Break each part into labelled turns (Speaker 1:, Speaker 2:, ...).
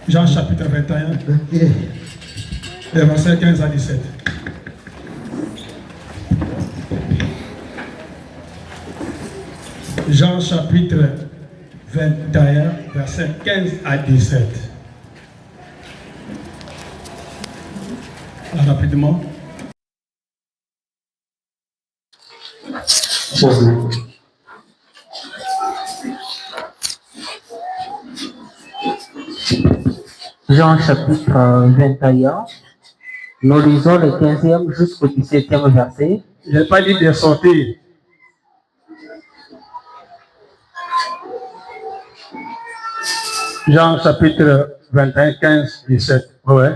Speaker 1: Jean chapitre 21, les versets 15 à 17. Jean chapitre 21, versets 15 à 17. Rapidement.
Speaker 2: Jean chapitre 21, nous lisons le 15e jusqu'au 17e verset.
Speaker 1: Je n'ai pas dit de sortir. Jean chapitre 21, 15, 17. Ouais.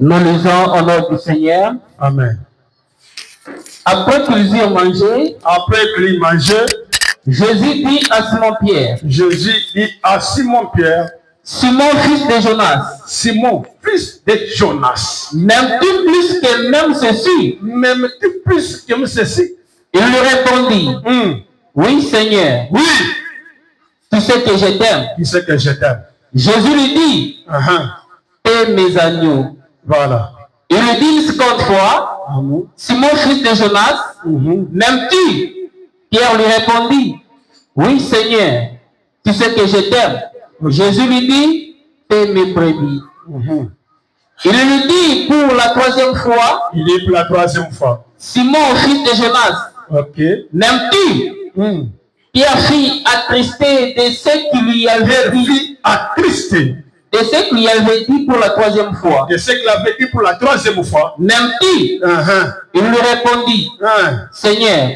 Speaker 2: Nous lisons au nom du Seigneur.
Speaker 1: Amen.
Speaker 2: Après qu'ils eurent mangé, Jésus dit à Simon-Pierre, Simon, fils de Jonas, m'aimes-tu plus que même ceci? Il lui répondit, oui, Seigneur.
Speaker 1: Oui.
Speaker 2: Tu sais que je t'aime. Jésus lui dit, paie mes agneaux.
Speaker 1: Voilà.
Speaker 2: Il lui dit une seconde fois, Simon, fils de Jonas, m'aimes-tu? Pierre lui répondit, oui, Seigneur, tu sais que je t'aime. Jésus lui dit, paie mes brebis. Il lui dit pour la troisième fois, Simon, fils de Jonas, m'aimes-tu? Pierre fut attristé de ce qu'il lui avait dit. De ce qu'il lui avait dit pour la troisième fois. M'aimes-tu? Il lui répondit, Seigneur,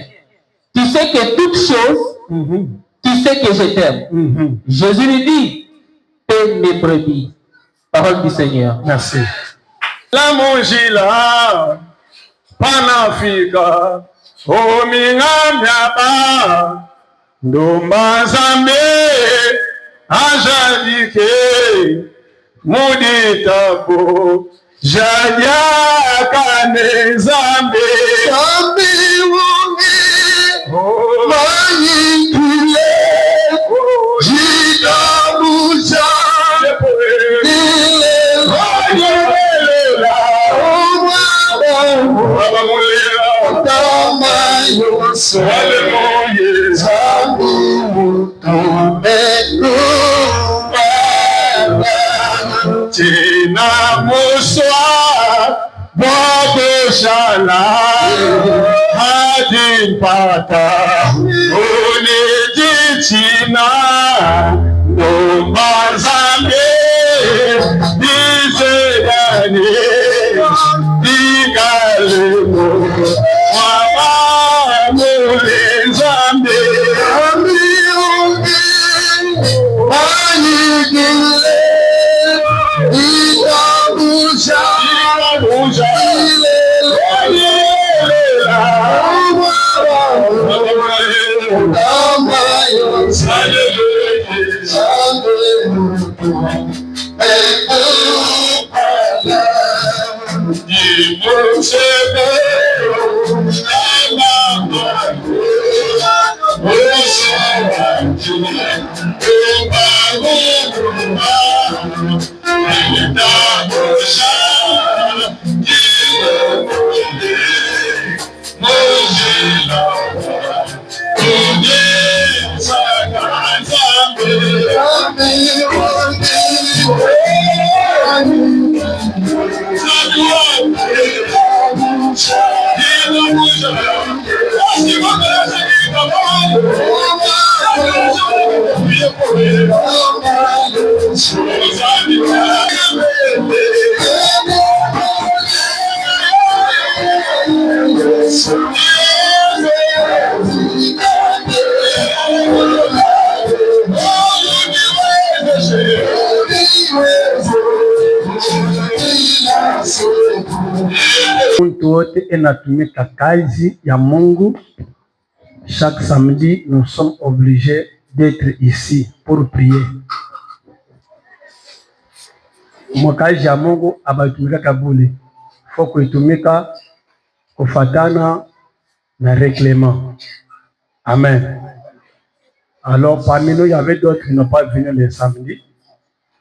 Speaker 2: tu sais que toutes choses, tu sais que je t'aime. Jésus lui dit, paie mes brebis. Parole du Seigneur.
Speaker 1: Merci. La mongila panafika omingamyaba ndomba zambe ajadike muditabo jaja kane zambe zambe wonge mayikile jitabuja Tina muswa Bogoshala Hadin pata Unijichina Nombazambe Dizedani Digalemo Wabamule Zambe Ayigile Itabuja Mtu wote inatumika kazi ya Mungu. Chaque samedi, nous sommes obligés d'être ici pour prier. Mwakazi ya Mungu abatumika kabuli. Faut kuitumika kufatana na règlement. Amen. Alors parmi nous, il y avait d'autres qui n'ont pas venu le samedi.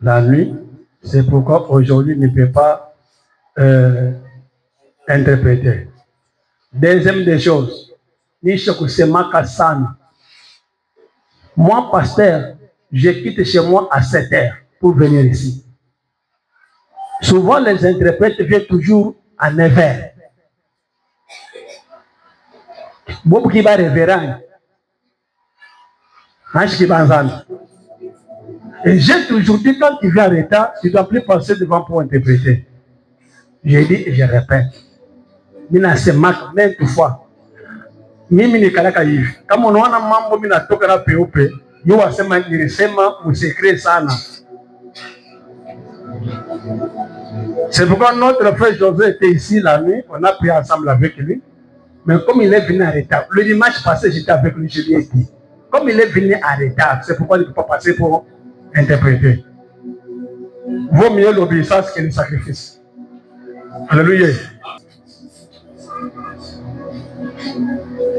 Speaker 1: la nuit. C'est pourquoi aujourd'hui ne peut pas interpréter. Deuxième des choses, moi, pasteur, je quitte chez moi à 7 heures pour venir ici. Souvent, les interprètes viennent toujours à 9 heures. Bob qui va révérend. Et j'ai toujours dit, quand tu viens en retard, tu ne dois plus passer devant pour interpréter. J'ai dit et je répète. Mina se marque maintes fois. Mimi ni kalaka hivi. Kama unaona mambo mimi natoka na peupe, yeye wasema nilisema usikre sana. C'est pourquoi notre frère José était ici la nuit, on a prié ensemble avec lui. Mais comme il est venu en retard, le dimanche passé, j'étais avec lui, je lui ai dit. Comme il est venu en retard, c'est pourquoi il ne peut pas passer pour interpréter. Vaut mieux l'obéissance que le sacrifice. Alléluia.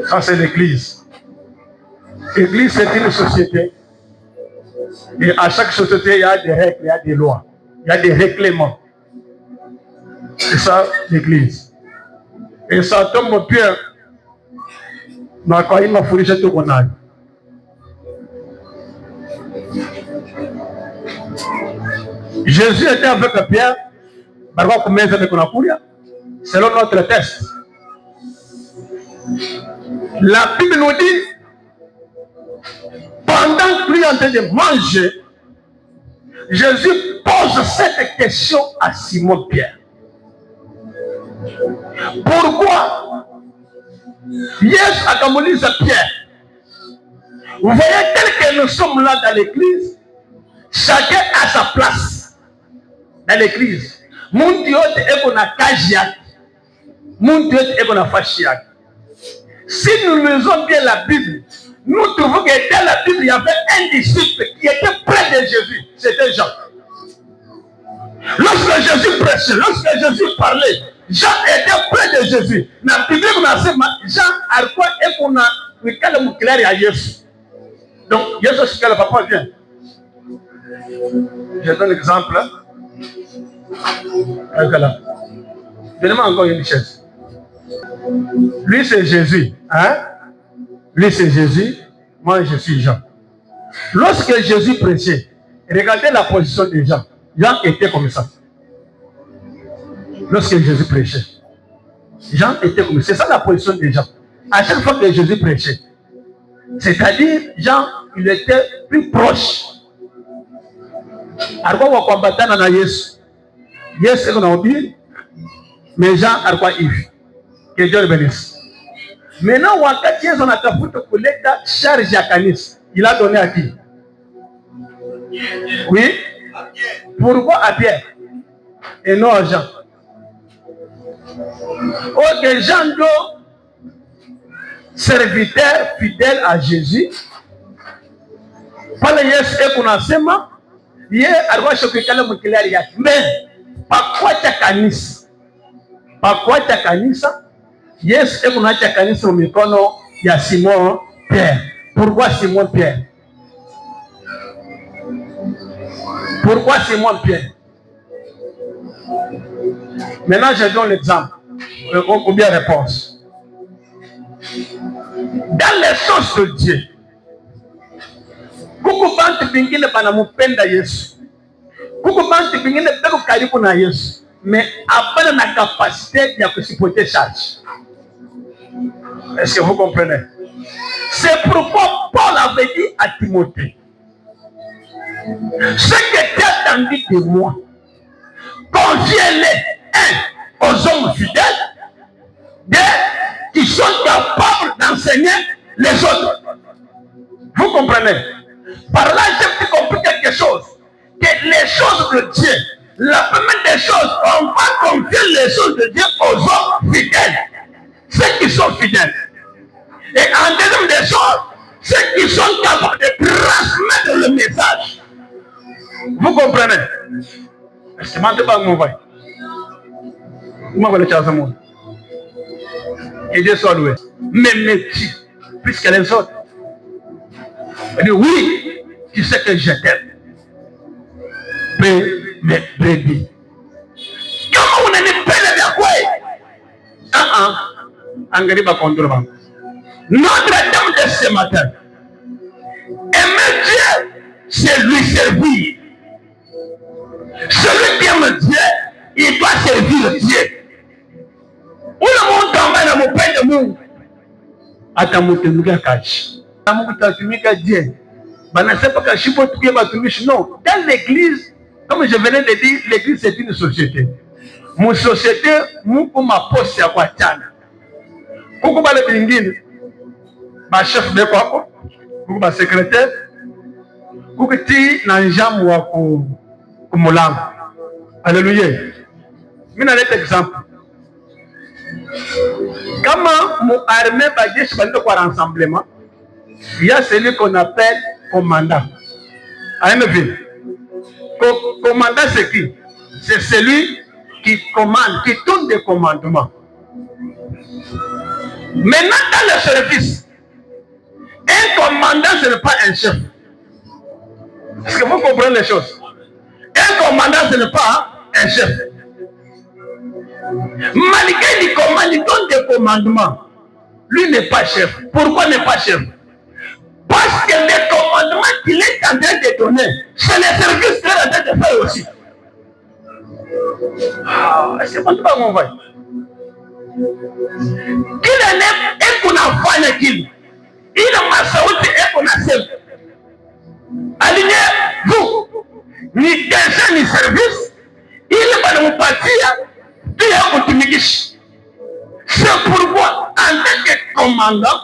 Speaker 1: Ça, c'est l'église. L'église, c'est une société. Et à chaque société, il y a des règles, il y a des lois, il y a des règlements. C'est ça, l'église. Et ça tombe Pierre. Il m'a fourni tout qu'on a. Jésus était avec Pierre. Selon notre texte. La Bible nous dit, pendant qu'il est en train de manger, Jésus pose cette question à Simon Pierre. Pourquoi Yes a camonisé Pierre? Vous voyez, tel que nous sommes là dans l'église, chacun a sa place dans l'église. Mon Dieu est qu'on a kajiak. Mon Dieu est qu'on a fashiak. Si nous lisons bien la Bible, nous trouvons que dans la Bible, il y avait un disciple qui était près de Jésus. C'était Jean. Lorsque Jésus prêchait, lorsque Jésus parlait, Jean était près de Jésus. Dans la Bible, on a dit, Jean a quoi et qu'on a eu calme clair à Jésus. Donc, Jésus, c'est que le papa vient. Je donne l'exemple. Donnez-moi encore une chaise. Lui, c'est Jésus. Hein? Lui, c'est Jésus. Moi, je suis Jean. Lorsque Jésus prêchait, regardez la position de Jean. Jean était comme ça. Lorsque Jésus prêchait, Jean était comme ça. C'est ça la position de Jean. À chaque fois que Jésus prêchait, c'est-à-dire, Jean, il était plus proche. Alors, on va combattre dans Jésus. Jésus, on a oublié. Mais Jean, alors, Yves. Que Dieu le bénisse. Maintenant, wakati Yesu anatafuta kuleta charge ya kanisa, il a donné à qui? Oui. Pourquoi à Pierre et non à Jean? Ok, Jean, serviteur fidèle à Jésus, pale Yesu ekunasema ye alikuwa shokikala mkilari yake. Mais pakwacha kanisa, pakwacha kanisa. Yesu ekunaacha kanisa mikono ya Simon Pierre. Pourquoi Simon Pierre? Pourquoi Simon Pierre? Maintenant, je donne l'exemple. Ou bien réponse. Dans les choses de Dieu, kuku bantu bingine banamupenda Yesu. Kuku bantu bingine beko karibu na Yesu. Mais apana na capacité ya kusipoter charge. Est-ce que vous comprenez? C'est pourquoi Paul avait dit à Timothée, ce que tu as entendu de moi, confiez-les aux hommes fidèles, qui sont capables d'enseigner les autres. Vous comprenez? Par là, j'ai compris quelque chose, que les choses de Dieu, la première des choses, on va confier les choses de Dieu aux hommes fidèles, ceux qui sont fidèles. Et en deuxième des choses, ceux qui sont capables de transmettre le message. Vous comprenez? Est-ce que je pas mon voix? Comment vous le monde? Et Dieu soit loué. Mais métier, puisque les autres. Elle dit oui, tu sais que je t'aime. brebis. Kama unanipenda vya kweli, angalia contrôle bangu. Notre Dame de ce matin, aimer Dieu, c'est lui servir. Celui qui aime Dieu, il doit servir Dieu. Ule mtu ambaye anampenda Mungu atamtumikia kazi. Mungu tatumika Dieu. Banasema kashipo tukie batumishi. Non, dans l'église, comme je venais de dire, l'église c'est une société. Mon société, Mungu maposi ya kwa chana. Kuko bale bingine, ba chef beko hapo, kuko ba secrétaire, kuko ti na njamu wa kumulango. Alléluia. Mimi naleta exemple. Kama mu armée ba jeshi bande kwa rassemblement, il y a celui qu'on appelle commandant. AMV. Commandant c'est qui? C'est celui qui commande, qui donne des commandements. Maintenant dans le service, un commandant ce n'est pas un chef. Est-ce que vous comprenez les choses? Un commandant ce n'est pas un chef. Malgré les commandes, il donne des commandements. Lui n'est pas chef. Pourquoi n'est pas chef? Parce que les commandements qu'il est en train de donner, c'est le service qu'il est en train de faire aussi. C'est pas tout mon voix. Qu'il est qu'on a fait qu'il. Il a ma saoute et qu'on a servi. Alignez-vous. Ni déjà ni service. Il va nous partir. Tu es optimiste. C'est pourquoi, en tant que commandant,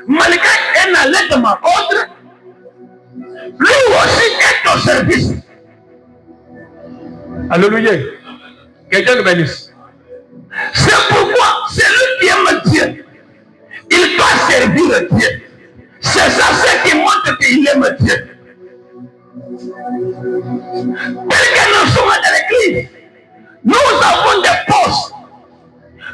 Speaker 1: malgré un allègement autre, lui aussi est au service. Alléluia. Quelqu'un nous bénisse. C'est pourquoi celui qui aime Dieu, il doit servir Dieu. C'est ça ce qui montre qu'il aime Dieu. Tel que nous sommes dans l'église, nous avons des postes,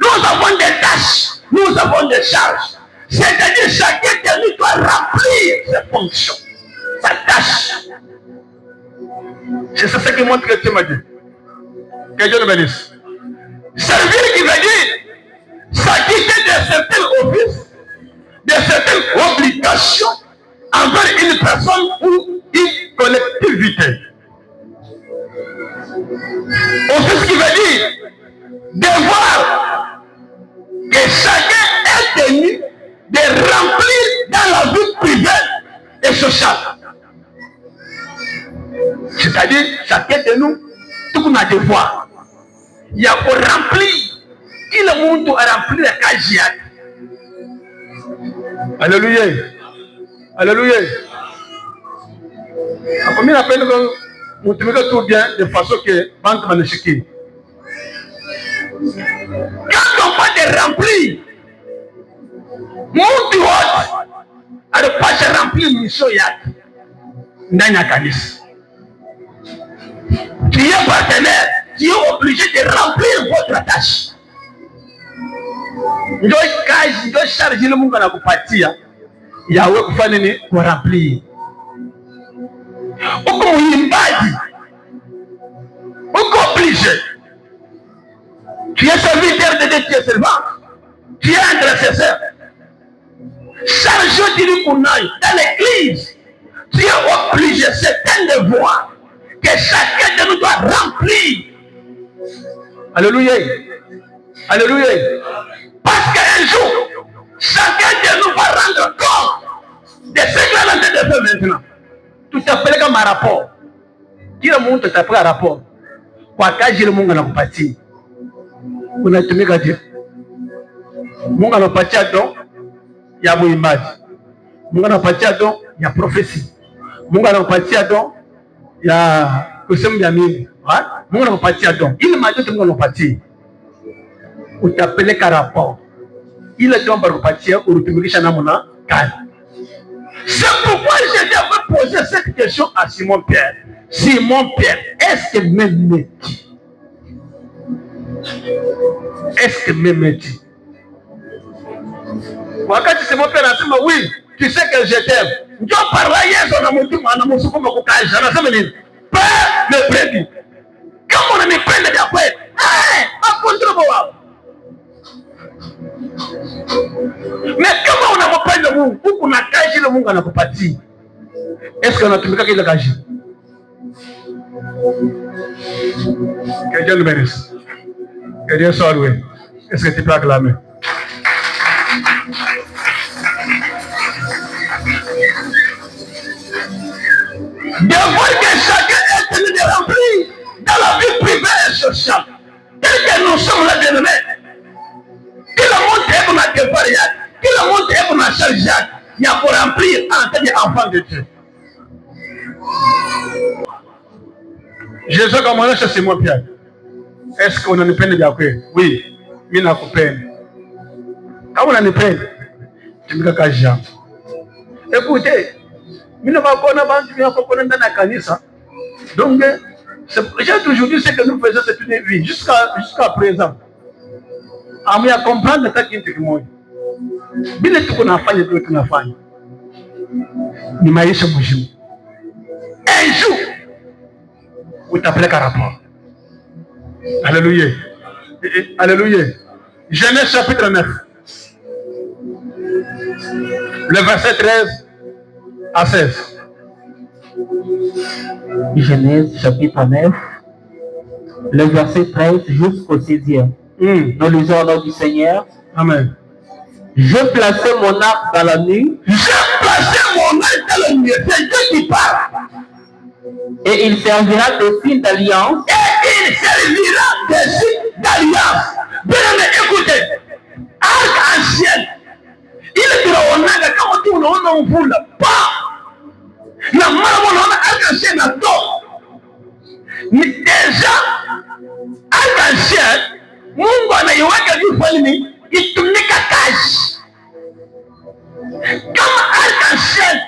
Speaker 1: nous avons des tâches, nous avons des charges. C'est-à-dire chacun de nous doit remplir ses fonctions, sa tâche. C'est ça qui montre que Dieu m'a dit. Que Dieu le bénisse. Servir qui veut dire s'acquitter de certains offices, de certaines obligations envers une personne ou une collectivité. Office qui veut dire devoir que chacun est tenu de remplir dans la vie privée et sociale. C'est-à-dire, chacun de nous, tout qu'on a devoir. Il y a pour remplir. Qui le monde a rempli la cage. Alléluia. Alléluia. La première appel que vous trouvez tout bien de façon que banque manchiki. Quand on va te remplir, mon droit à ne pas remplir mission yak. Ndanya kanis. Tu es partenaire, tu es obligé de remplir votre tâche. Ndio kazi, ndio charge ile Mungu anakupatia. Yawe kufanya nini? Kuremplir. Uko muimbaji. Uko obligé. Tu es serviteur de Dieu, tu es servant. Tu es intercesseur. Charge de l'Ukunaï dans l'église. Tu es obligé, c'est un devoir que chacun de nous doit remplir. Alléluia. Alléluia. Parce qu'un jour, chacun de nous va rendre compte de ce que l'on est de faire maintenant. Tout appelé comme un rapport. Qui le monde t'appelle un rapport? Kwa kazi le Mungu anakupatia. Unatumika Dieu. Mungu anakupatia don ya muimbaji. Mungu anakupatia don ya prophecy. Mungu anakupatia don ya kusema ya mimi. Mungu anakupatia don. Ile majote Mungu anakupatia. Utapeleka rapport. Ile don anakupatia urutumikisha namna gani? C'est pourquoi je devais poser cette question à Simon Pierre. Simon Pierre, est-ce que m'aimes-tu? Est-ce que m'aimes-tu? Wakati Simon Pierre anasema oui, tu sais que je t'aime. Ndio parla Yesu na mtu ana msukuma kukaja. Anasema nini? Père, me brebis. kama unanipenda vya kweli, makontrobo wao. Na kama unampenda Mungu, huku na kazi ile Mungu anakupatia, est-ce que unatumika kile kazi? Que Dieu nous bénisse. Que Dieu soit loué. Est-ce que tu peux acclamer? De voir que chacun est tenu de remplir dans la vie privée et sociale. Tel que nous sommes là, bien-aimés. Que le monde est pour notre pariage. Que le monde est pour notre charge. Il y a pour remplir en tant qu'enfant de Dieu. Jésus comme on est chez Simon Pierre. Est-ce qu'on a une peine de dire oui, mais n'a pas peine. Quand on a une peine, tu me dis que j'ai. Écoutez, je ne vais pas connaître dans la canisa. Donc, j'ai toujours dit ce que nous faisons depuis une vie, jusqu'à présent. À moi, comprendre ce qui est moi. Bila tu qu'on a fait, tu qu'on a fait. Ni maisha muhimu. Un jour, utapeleka rapport. Alléluia. Alléluia. Genèse chapitre 9. Le verset 13 à 16.
Speaker 2: Genèse chapitre 9. Le verset 13 jusqu'au 16e. Nous lisons au nom du Seigneur.
Speaker 1: Amen.
Speaker 2: Je plaçais mon arc dans la nuit.
Speaker 1: Je plaçais mon arc dans la nuit. C'est Dieu qui parle.
Speaker 2: Et il servira de signe d'alliance.
Speaker 1: Et il servira de signe d'alliance. Bien aimé, écoutez. Arc-en-ciel. Il dira au naga kama tu unaona mvula. Na mara unaona arc-en-ciel na to. Ni deja arc-en-ciel Mungu anaiweka juu kwa nini? Itumika kazi. Kama arc-en-ciel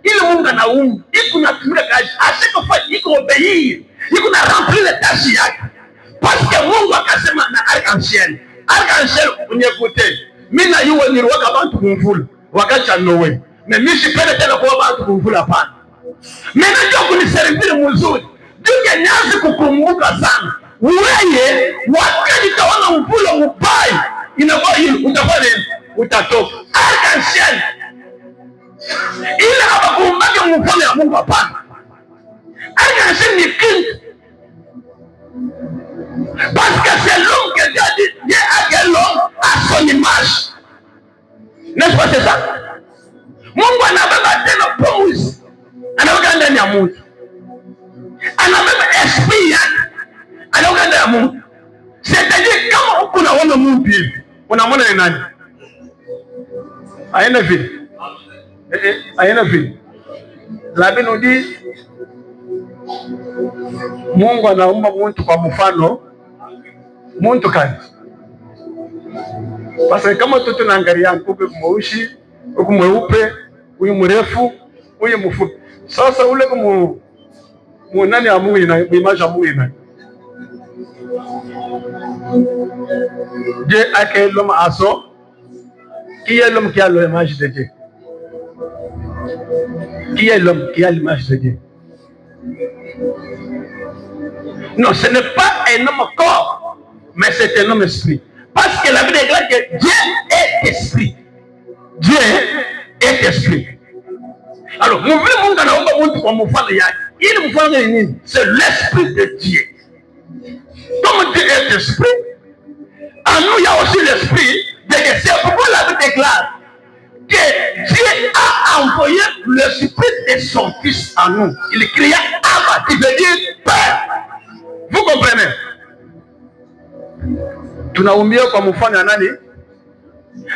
Speaker 1: ile Mungu anaumba, iko natumika kazi, asikofanya iko obéir, iko na remplir tâche yake. Parce que Mungu akasema na arc-en-ciel. Arc-en-ciel unyekute. Mimi na yuwe niliweka bantu kumvula wakati wa Noe. Na mimi sipende tena kwa bantu kumvula hapana. Mimi najua kuniserviri mzuri. Ndio nianze kukumbuka sana. Wewe wakati utaona mvula mbaya inakuwa hivi utafanya utatoka. Arc-en-ciel ile hapakumbake mfano ya Mungu hapana. Arc-en-ciel ni kitu. Parce que c'est l'homme que Dieu a créé l'homme à son image. N'est-ce pas c'est ça? Mungu anabeba tena pumzi. Anaweka ndani ya mtu. Anabeba esprit yake. Anaweka ndani ya mtu. C'est-à-dire kama uko unaona mtu hivi, unamwona ni nani? Haina vile. Haina vile. La Bible nous dit Mungu anaumba mtu kwa mfano mtu kani. Basi kama tu tunaangalia mkupe mweusi, huku mweupe, huyu mrefu, huyu mfupi. Sasa ule kama nani ya Mungu ina image ya Mungu ina. Dieu a créé l'homme à son. Qui est l'homme qui a l'image de Dieu? Qui est l'homme qui a l'image de Dieu? Non, ce n'est pas un homme corps, mais c'est un homme esprit. Parce que la Bible déclare que Dieu est esprit. Dieu est esprit. Alors, nous voulons c'est l'esprit de Dieu. Comme Dieu est esprit, en nous il y a aussi l'esprit de Dieu. C'est pourquoi la Bible déclare que Dieu a envoyé l'esprit de son fils en nous. Il cria Abba, qui veut dire Père. Vous comprenez? Tunaumbia kwa mfano ya nani?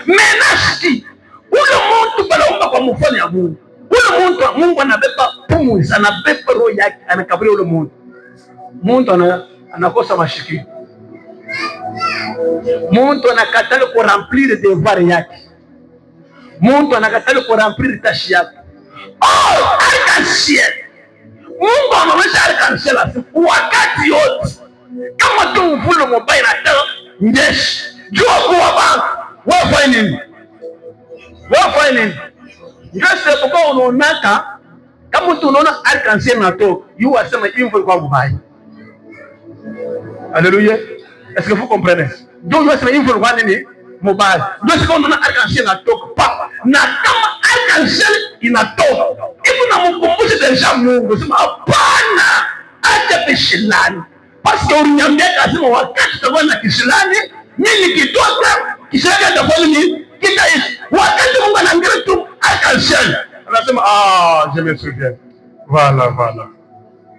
Speaker 1: Menashki. Ule mtu banaumba kwa mfano ya Mungu. Ule mtu Mungu anabeba pumzi, anabeba roho yake, anakabili ule mtu. Mtu anakosa mashiki. Mtu anakatala ku remplir devoir yake. Mtu anakatala ku remplir tâche yake. Oh, arc-en-ciel. Mungu ameweza arc-en-ciel wakati yote. Kama tu mvula mbaya na tao ndeshi. Jua kuwa bantu. Wafanya nini? Wafanya nini? Ndio sababu unaonaka kama mtu unaona arc-en-ciel na to, yu asema hivyo kwa mbaya. Alléluia. Est-ce que vous comprenez? Donc, il faut voir nini mobile. Donc, c'est qu'on a arc-en-ciel na toka papa. Na kama arc-en-ciel inatoka. Hivi namkumbusha deja Mungu. Sema hapana. Acha kishilani. Parce que uniambia kasema wakati tutakuwa na kishilani, mimi nikitoka kishilani atakuwa nini? Kitaishi. Wakati Mungu anaambia tu arc-en-ciel. Anasema je me souviens. Voilà.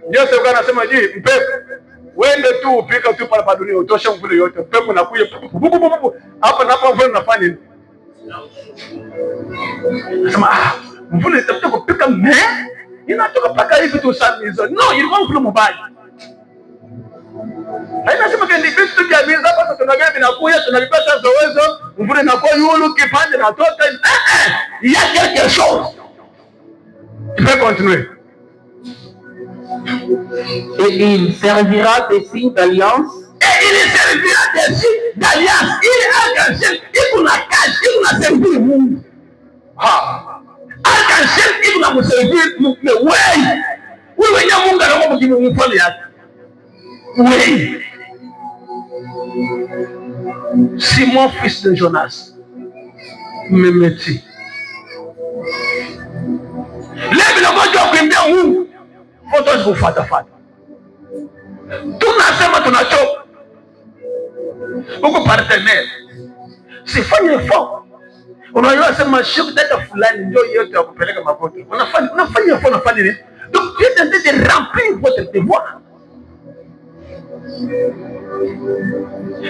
Speaker 1: Ndio sasa anasema mpepo wende tu upika tu pale pa dunia utosha mvule yote. Pepo nakuja hapa na hapa, mvule unafanya nini? Nasema mvule itatoka kupika inatoka paka hivi tu sana hizo. No, ilikuwa mvule mbaya. Haina sema kendi vitu vya miza hapa tunagea vinakuja tunavipata zowezo, mvule inakuwa yulu kipande na toka. Il y a quelque chose. Tu peux continuer.
Speaker 2: Et il servira des signes d'alliance.
Speaker 1: Et il servira des signes d'alliance. Il est arc-en-ciel. Il n'a cache, il n'a servi le monde. Arc-en-ciel, il n'a servi le monde. Mais oui, il y a un monde qui nous fait oui. Simon, fils de Jonas, me métier. Lève le monde qui est bien où? Faut que fata. Tunasema tunachoka. Uko partenaire. Sifanye effort. Unajua sema shughuli data fulani ndio yote ya kupeleka makoto. Unafanya effort unafanya nini? Donc tu es en train de remplir votre devoir.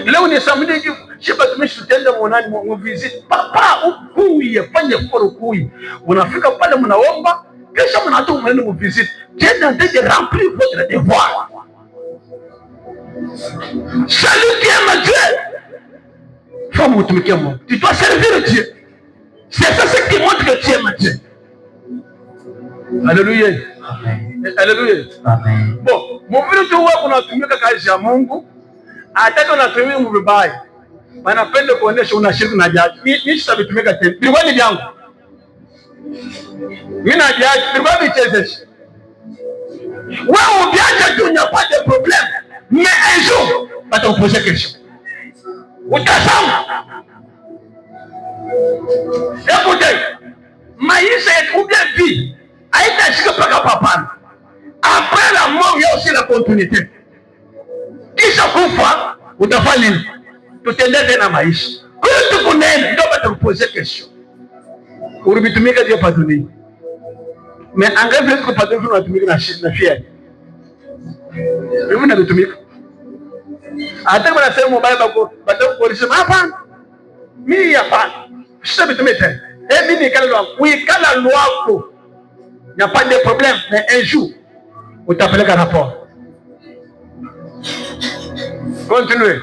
Speaker 1: Leo ni samedi hivi, shiba tumeshutenda muonani mu visit. Papa ukuye, fanya effort ukuye. Unafika pale mnaomba, kisha mnatoka mwende mu visit. Tu es en train de remplir votre devoir. Celui qui aime Dieu, faut m'oublier moi. Tu dois servir Dieu. C'est ça ce qui montre que tu aimes Dieu. Alléluia. Amen. Alléluia. Amen. Bon, mvile tu wewe unatumika kazi ya Mungu, hata unatumia mbaya. Wanapenda kuonesha unashiriki na jaji. Mimi sitatumika tena. Bilikuwa ni vyangu. Mimi na jaji, bilikuwa vichezesha. Wewe ubiacha tu unapata problem. Mais un jour, va te poser question. Utasema. Écoutez, maisha yetu bien vie, haitashika paka papana. Après la mort, il y a aussi la continuité. Kisha kufa, utafanya nini? Tutendee tena maisha. Kwa hiyo tukunene, ndio va te poser question. Ulitumika ndio pa dunia. Mais angalia vile kwa dunia unatumika na fier. Wewe unatumika. Hata kama nasema mbaya batakuonesha hapana. Mimi hapana. Sasa bitumete. Mimi nikala lwako. Uikala lwako. Il n'y a pas de problème, mais un jour on t'appellera rapport. Continuez.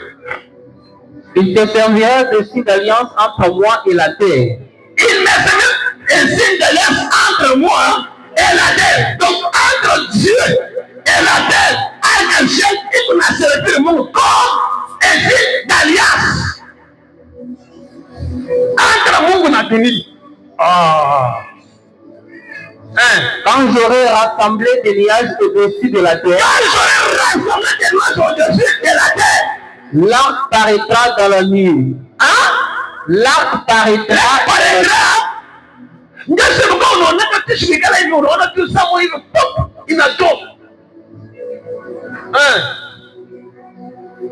Speaker 2: Il te servira de signe d'alliance entre moi et la terre.
Speaker 1: Il me servira un signe d'alliance entre moi et la terre. Donc entre Dieu et la terre, arc-en-ciel, il m'a servi le monde comme un signe d'alliance. Entre Mungu na dunia.
Speaker 2: Quand j'aurai rassemblé des nuages au-dessus de la terre, l'arc paraîtra dans la nuit. L'arc paraîtra.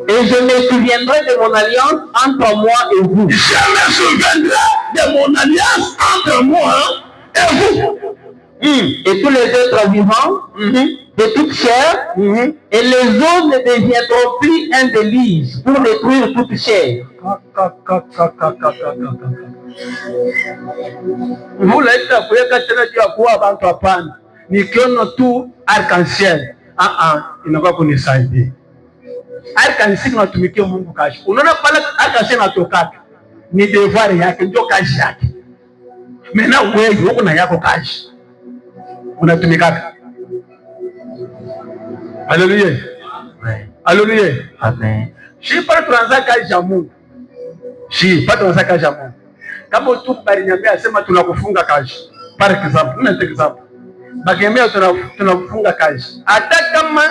Speaker 2: Et je me souviendrai de mon alliance entre moi et vous.
Speaker 1: Je me souviendrai de mon alliance entre moi et vous.
Speaker 2: Et tous les êtres vivants de toute chair, et les eaux ne deviendront plus un déluge pour détruire toute chair.
Speaker 1: Mvula itakuweka tena juu ya kuwa bantu hapana. Nikiona tu arc-en-ciel, inakuwa kunisaidia. Arc-en-ciel inatumikia Mungu kazi. Unaona pale arc-en-ciel inatoka. Ni devoir yake, ndio kazi yake. Mena wewe uko na yako kazi. Unatumika. Haleluya. Haleluya.
Speaker 2: Amen.
Speaker 1: Si pale tunaanza kazi ya Mungu. Si pale tunaanza kazi ya Mungu. Kama tu balinyambia asema tunakufunga kazi. Par exemple, un exemple. Bakemea tunakufunga kazi. Hata kama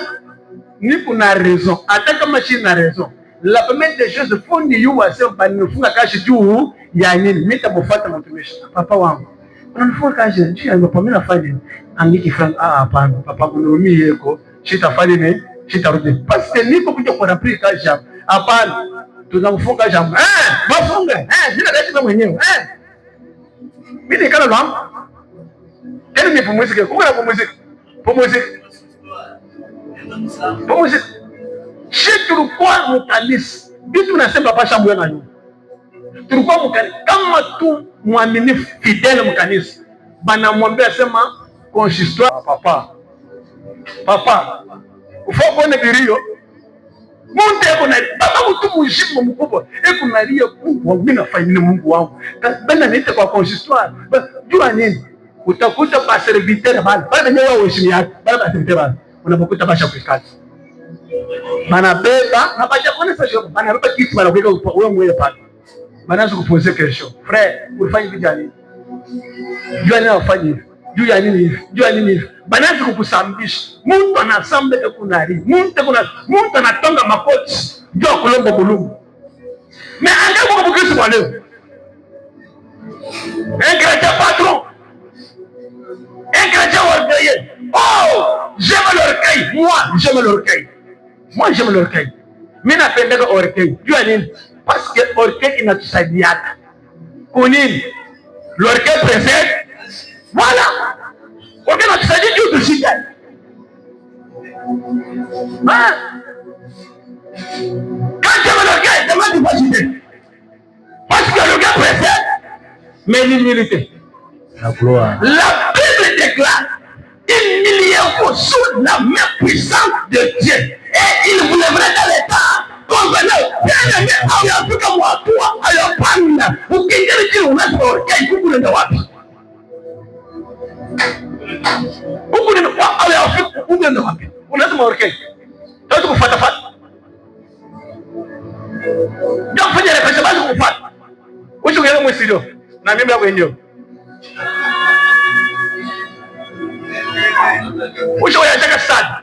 Speaker 1: niko na raison. Hata kama si na raison. La première des choses, fundi yu wasema nifunga kashi juu ya nini? Mimi nitamufuata mtumishi. Papa wangu. Unanifunga kashi juu ya papa, mimi nafanya nini? Angiki frank, hapana. Papa kunurumie yeko. Sitafanya nini? Sitarudi. Parce que niko kuja kwa remplir kashi hapa. Hapana. Tunamfunga kashi hapa. Mafunga. Mimi naishi mwenyewe. Mimi nikala na tena nipumzike. Kuka napumzika. Pumzika. Sisi tulikuwa mkanisa. Bitu tunasema pasha mbwe na nyuma. Tulikuwa mkanisa. Kama tu mwaminifu fidele mkanisa. Bana mwambia sema consistoire papa. Ufao kone birio. Mungu eko na baba mtu mshimu mkubwa. Eko na ria Mungu wangu, mimi nafanya nini Mungu wangu? Bana niite kwa consistoire. Jua nini? Utakuta ba serviteur bali. Bana nyewe wao heshima yake. Bana ba serviteur bali. Unapokuta basha kuikata. Bana beba na bacha kone sasa bana beba kitu bana kuweka wewe mwenye pale. Bana sio kupoze kesho. Frère, ulifanya vipi jana? Jua nini afanye hivi? Jua nini hivi? Bana sio kukusambisha. Mtu anasamba kunari. Mtu anatonga makoti. Jua kulombo kulumbu. Mais angalia kwa Kristo kwa leo. Un chrétien patron. Un chrétien orgueilleux. Oh, j'aime l'orgueil. Moi, j'aime l'orgueil. Mimi napenda orgueil. Jua nini? Parce que orgueil inatusaidiaka. Kwa nini? L'orgueil précède. Voilà. Orgueil inatusaidia juu tushinde. Quand tu as l'orgueil, comment tu vas chider? Parce que l'orgueil précède. Mais l'humilité. La gloire. La Bible déclare: humiliez-vous sous la main puissante de Dieu, et il vous lèvera dans l'état convenable. Bien-aimé, ayafika mwatua ayapanda ukingiri chini unatoa orkei huku nenda wapi? Huku nenda wapi? Ayafika huku nenda wapi? Unasema orkei. Tatu kufuata fata. Ndio kufanya repesa basi kufuata. Ucho ngere mwisilo na mimi yako ndio. Ucho yataka sana.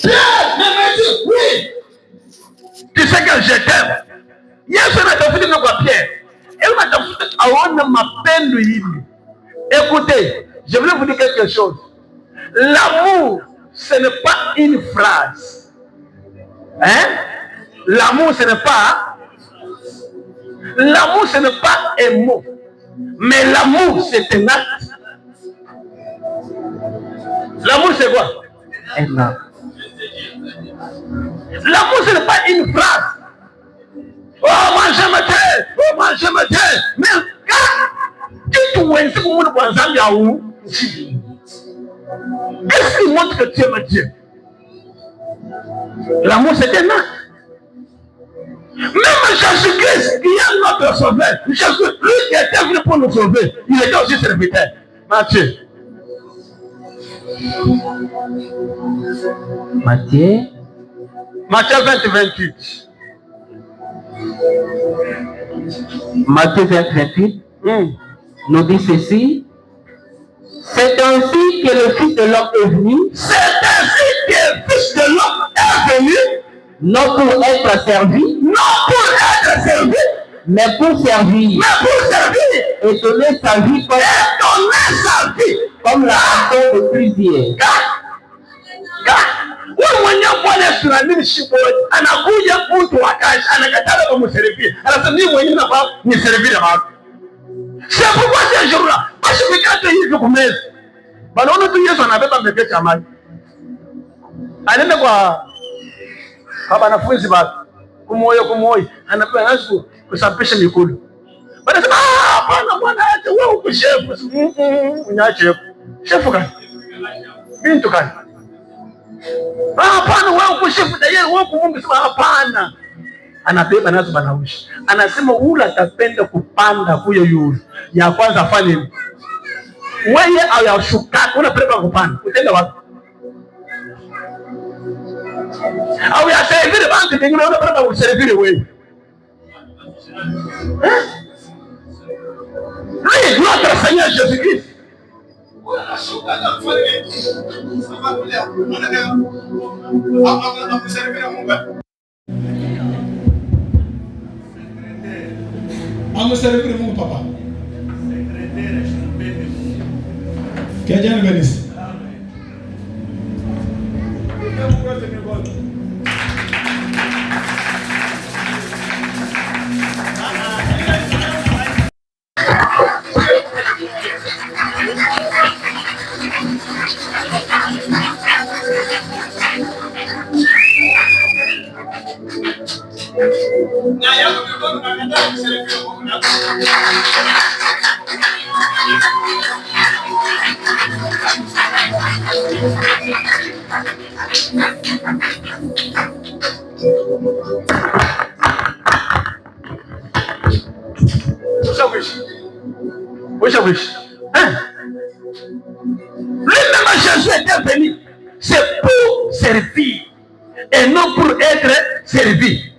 Speaker 1: Pierre me dit, oui, tu sais que je t'aime. Yesu anatafuta na kwa Pierre. Elle anatafuta aone mapendo hivi. Écoutez, je voulais vous dire quelque chose. L'amour, ce n'est pas une phrase. Hein? L'amour, ce n'est pas un mot. Mais l'amour, c'est un acte. L'amour, c'est quoi? Un acte. L'amour, ce n'est pas une phrase. Oh, moi, je me tais. Oh, moi, je me tais. Mais quand tu vois ce que nous avons, qu'est-ce qui montre que tu aimes Dieu? L'amour, c'est un acte. Même Jésus-Christ, qui est notre sauveur, Jésus, lui qui était venu pour nous sauver, il était aussi serviteur. Matthieu 20-28.
Speaker 2: Matthieu 20-28 nous dit ceci. C'est ainsi que le Fils de l'homme est venu.
Speaker 1: C'est ainsi que le Fils de l'homme est venu.
Speaker 2: Non pour être servi. Mais pour servir. Et donner sa vie comme la rançon de plusieurs.
Speaker 1: Wewe mwenyewe Bwana Yesu anaamini shipo, anakuja mtu akaja anakatala kumservir. Anasema mimi mwenyewe nafaa niservire watu. C'est pourquoi ces jours-là, basi fikata hivi kumeza. Banaona tu Yesu anabeba mbele ya maji. Anaenda kwa wanafunzi wake. Kumoyo anapewa nasu kusafisha mikono. Wanasema hapana Bwana acha wewe uko chef. Unaache chef gani? Bintu gani? Hapana wewe uko chef da yeye wewe Mungu sema hapana. Anabeba nazo banaushi. Anasema ule atapenda kupanda huyo yule. Ya kwanza afanye nini? Wewe au ya shuka unapenda kupanda. Utenda wapi? Au ya servir bantu pengine unapenda kuservir wewe. Lui, notre Seigneur Jésus-Christ.
Speaker 3: Vamos servir Mungu papa. Que Dieu nous bénisse.
Speaker 1: Lui-même Jésus était venu, c'est pour servir et non pour être servi.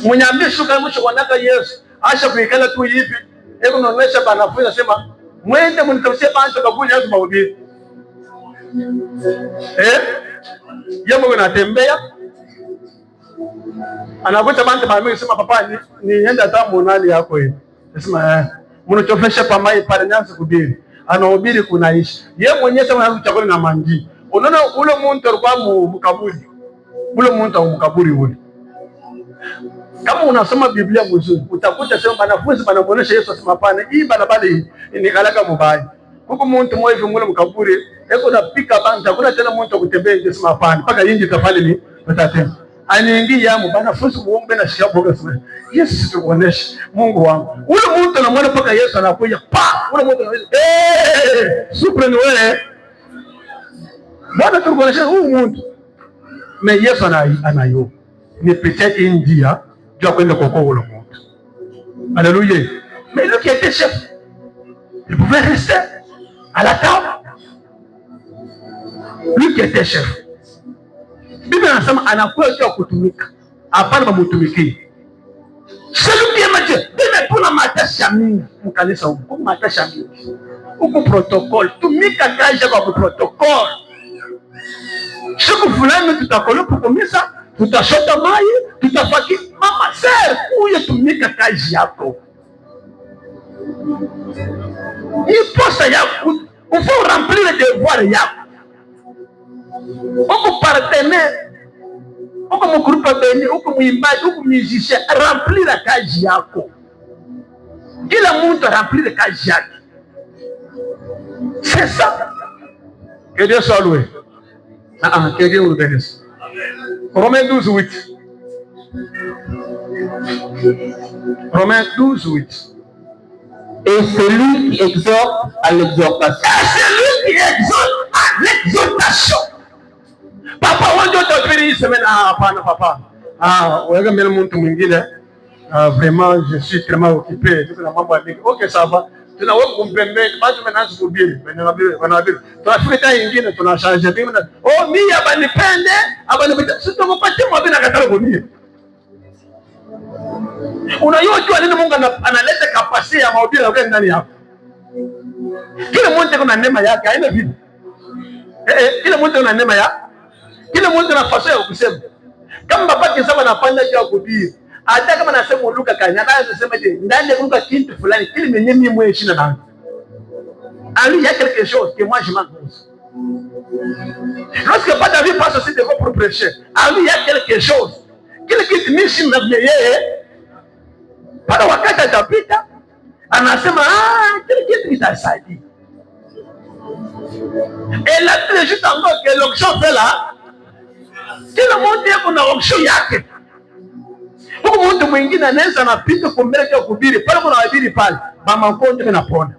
Speaker 1: Mwenye shuka mwisho wanaka Yesu asha kuikala tu hivi hebu naonesha banafunzi sema mwende mnitafsie bantu bakuli Yesu mahubiri yemo unatembea anakuta bantu bamii sema papa ni yenda tamu nani yako hivi sema mnachofesha pamai pale nyanza kuhubiri anahubiri kunaishi yeye mwenyewe sema anaanza chakula na mangi. Unaona ule muntu alikuwa mkaburi ule muntu au mkaburi ule. Kama unasoma Biblia mzuri utakuta sema wanafunzi wanamuonesha Yesu asema hapana hii barabara hii ni kalaka mubaya. Huko muntu mmoja hivi mule mkaburi eko napika banda kuna tena muntu kutembea nje sema hapana mpaka inji tafali ni tutatema. Aniingia hapo wanafunzi muombe na shikapo kasema Yesu tukuonesha Mungu wangu. Ule muntu anamwona mpaka Yesu anakuja pa ule muntu supre ni wewe. Bwana tukuonesha huyu muntu. Mais Yesu anayo ni peut-être une dia tu as connu le concours le monde. Alléluia. Mais lui qui était chef, il pouvait rester à la table. Lui qui était chef. Bible anasema anakuwa tu kutumika. Hapana bamutumiki. Celui qui aime Dieu, Bible pour la matasha mingi, mkanisa huko matasha mingi. Huko protocole, tumika kaja kwa protocole. Je fulani tutakolo kukomisa, tutashota mai, tutafaki. Mama sir, uye tumika kazi yako. Ni posta yako. Il faut remplir le devoir yako. Uko partenaire, uko mgrupa beni, uko mwimbaji, uko musicien, remplir la kazi yako. Kila mtu remplir kazi yake. C'est ça. Que Dieu soit loué. Que Dieu vous bénisse. Romains 12, 8. Romains 12, 8.
Speaker 2: Et celui qui exhorte à l'exhortation.
Speaker 1: Et celui qui exhorte à l'exhortation. Papa, on doit te faire une semaine. Papa. Ouais, mais le monde tout le monde. Vraiment, je suis tellement occupé. Ok, ça va. Tu n'as pas compris, mais tu m'as dit que tu as fait un ingénieur, tu as changé. Oh, mi ya bani pende, abani bita. Si tu n'as pas dit moi bien à katalo boni. Unajua tu nini Mungu analeta kapasiti ya mahubiri ya kwenda ndani yako. Kila mmoja kuna neema yake, haina vile. Kila mmoja kuna neema yake. Kila mmoja na nafasi ya kusema. Kama baba kisema anafanya kwa kuhubiri. Hata kama nasema Luka kanyana anasema je, ndani ya Luka kitu fulani kile mwenyewe mwe 28. Ali ya quelque chose que moi je m'annonce. Lorsque pas David passe aussi devant pour prêcher, ali ya quelque chose. Kile kitu mishi na yeye pada wakati atapita anasema kile kitu kitasaidia. Et là c'est juste encore que l'onction fait là. Kila mmoja yuko na onction yake. Huko mtu mwingine anaweza anapita kumbele kwa kuhubiri, pale kuna wahubiri pale, mama mkonde menapona.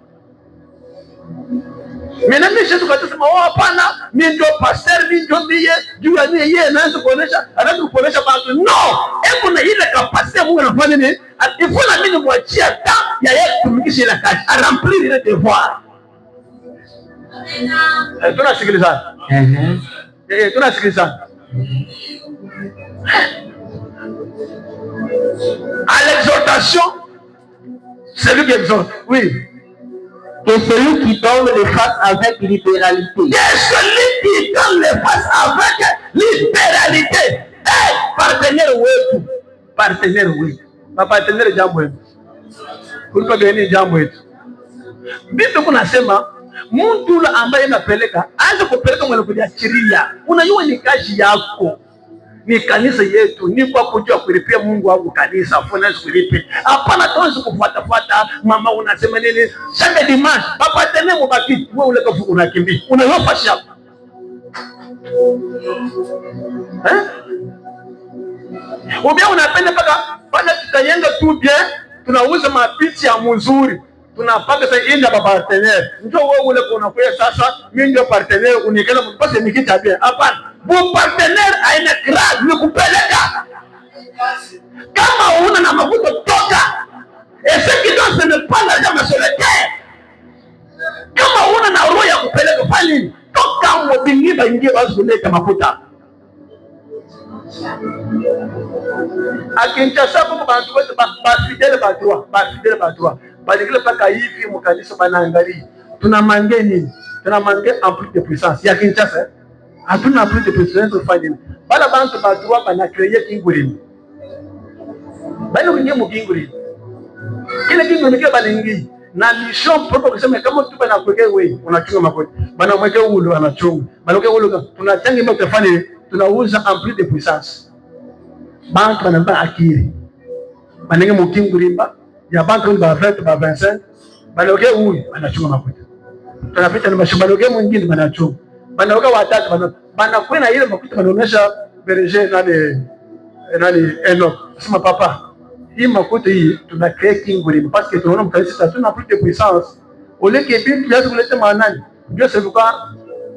Speaker 1: Mimi na mimi tukasema hapana, mimi ndio pastor, mimi ndio ndiye, juu ya nini yeye anaanza kuonesha watu. No, hebu na ile kapasiti Mungu anafanya nini? Ifuna mimi nimwachia ta ya yeye kutumikisha ile kazi, remplir ile devoir. Tunasikilizana. Tunasikilizana. À l'exhortation, celui qui exhorte, oui.
Speaker 2: Que celui qui donne les faces avec libéralité.
Speaker 1: Que celui qui donne les faces avec libéralité. Partenaire wetu. Partenaire wetu. Ma partenaire jambo wetu. Kulipa gani jambo wetu. Bibi kunasema mtu yule ambaye anapeleka, aanze kupeleka mwana kujiachiria. Unajua ni kazi yako. Ni kanisa yetu, ni kwa kujua kulipia Mungu wangu kanisa, afuna kulipe. Hapana tuanze kufuata mama unasema nini? Shanga dimanche, papa tena mbaki, wewe ule kafu unakimbia. Unayofa shaka. Ubia unapenda paka tutayenga tu bien, tunauza mapichi ya mzuri. Tunapaka sasa inda baba partenaire. Njoo wewe ule kuna kwa sasa, mimi ndio partenaire unikela mpase nikitabia. Hapana. Mon partenaire aina grade ni kupeleka. Kama una na mafuta toka. Et ce qui doit se ne pas l'argent mais sur le terre. Kama una na roho ya kupeleka pale, toka mbinguni ingie basi kuleta mafuta. Akinchasa kwa bantu wote bafidele badroit. Balikile paka hivi mkanisa banaangalia. Tuna mange nini? Tuna mange en plus de puissance. Ya Kinshasa. Hatuna plus de puissance kufanya. Bala bantu badroit bana créer kingulini. Bali kuingia mkingulini. Kile kingulini kile balingi. Na mission propre kusema kama tu bana kuwekea wewe unachunga makoti. Bana mwekea ulu anachunga. Bana mwekea ulu tunachanga mbona tufanye tunauza en plus de puissance. Bantu banaba akili. Banenge mkingulimba ya bantu ba 20 ba 25 baloge huyu anachunga mafuta. Tunapita na mashambaloge mwingine banachunga. Banaoga watatu banakwenda ile mafuta banaonesha berger nani Enoch. Sema papa, hii mafuta hii tuna cracking nguri parce que tunaona mkanisa tuna plus de puissance. Ole ke bibi lazima kuleta maanani. Ndio sababu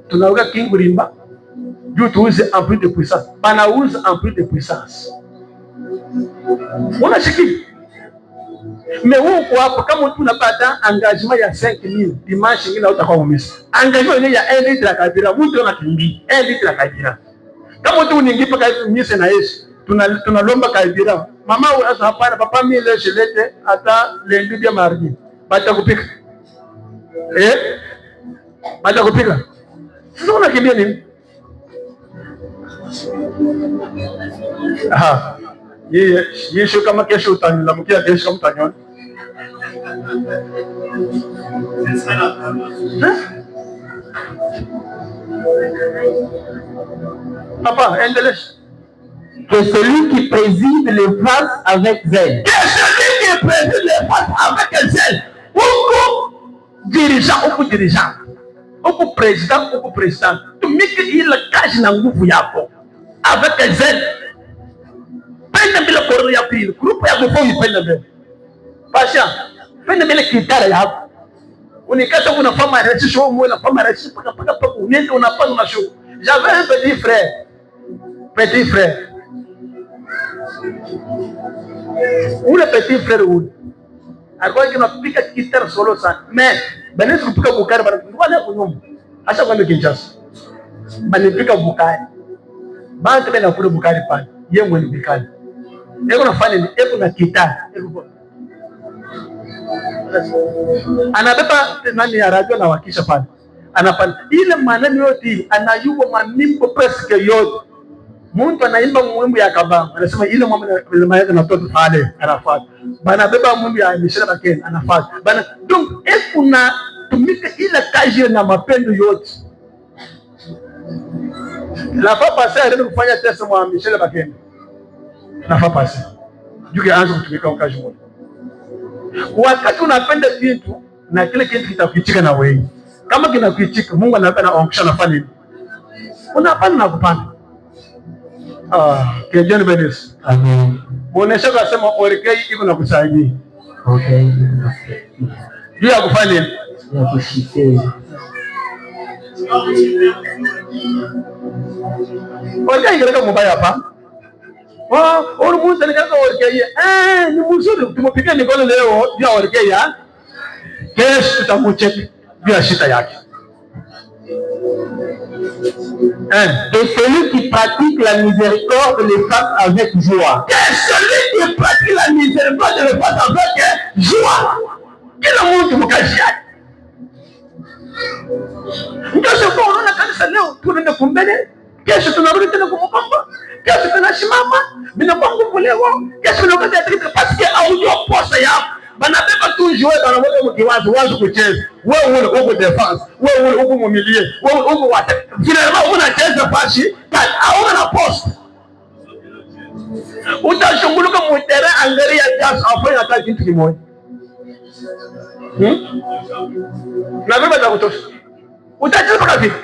Speaker 1: tunaoga kingulimba. Juu tuuze en plus de puissance. Banauza en plus de puissance. Unashiki mais huko hapo kama tu unapata engagement ya 5000 dimanche ngine utakuwa umisa. Engagement ya 1 litre ya kabira mtu anakimbia 1 litre ya kabira. Kama tu uningipa kazi umisa na Yesu tunalomba kabira. Mama sasa hapana papa mimi leo shilete hata lundi dia mardi. Bata kupika. Bata kupika. Sasa unakimbia nini? Yesho kama kesho utanilamukia kesho kama utaniona. Papa, endelesha.
Speaker 2: Que celui qui préside le fasse avec zèle.
Speaker 1: Que celui qui préside le fasse avec zèle. Huku dirigeant, huku président, tumike ile kazi na nguvu yako avec zèle. Penda bila korona ya pili, grupu ya kufomu penda bila. Pasha, penda bila kitara yako. Unikata unafanya recherche au mwe unafanya recherche paka unende unafanya na show. J'avais un petit frère. Ule petit frère ule alikuwa anapika kitara solo sana. Mais banaweza kupika bukari bana kunyumba. Acha kwenda Kinshasa. Banapika bukari. Bana tena kule bukari pale. Yeye mwenye bukari. Eko nafanya ni eko na kitara. Anabeba nani ya radio na wakisha pale. Anafanya ile maneno yote anayua manimbo presque yote. Mtu anaimba mwimbo ya kabamba, anasema ile mwimbo na toto pale anafuata. Bana beba mwimbo ya Michel Bakene anafuata. Bana donc kuna tumika ile kazi na mapendo yote. La fois passée ndio kufanya test mwa Michel Bakene. La fois passée. Juke anza kutumika kwa kazi moja. Wakati unapenda kitu na kile kitu kitakuitika na wewe. Kama kinakuitika, Mungu anaweza anaongeza nafanya nini? Unapanda na kupanda. Que Dieu nous bénisse.
Speaker 2: Amen.
Speaker 1: Muonesha kasema orekei iko na kusaidia.
Speaker 2: Okay.
Speaker 1: Juu ya kufanya nini?
Speaker 2: Ya kushike.
Speaker 1: Orekei ingeleka mubaya hapa. Olu Musa ni kaka orekei. Ni mzuri tumepiga mikono leo juu ya orekei ya. Kesho tutakucheka juu ya shida yake.
Speaker 2: Et celui qui pratique la miséricorde le fasse avec joie.
Speaker 1: Que celui qui pratique la miséricorde le fasse avec joie. Kila mtu mkazi yake. Ndio sababu unaona kanisa leo tunaenda kumbele, kesho tunarudi tena kumkomba, kesho tunasimama, bila nguvu leo, kesho tunakwenda katika pasike au ndio posa yako. Banabeba tu jouer dans le monde qui wazo kucheza. Wewe ule uko defense, wewe ule uko mumilie, wewe uko wata. Finalement unacheza pashi, au na post. Utashunguluka mutere angalia just afanya hata kitu kimoja. Na beba za kutosha. Utacheza mpaka vipi?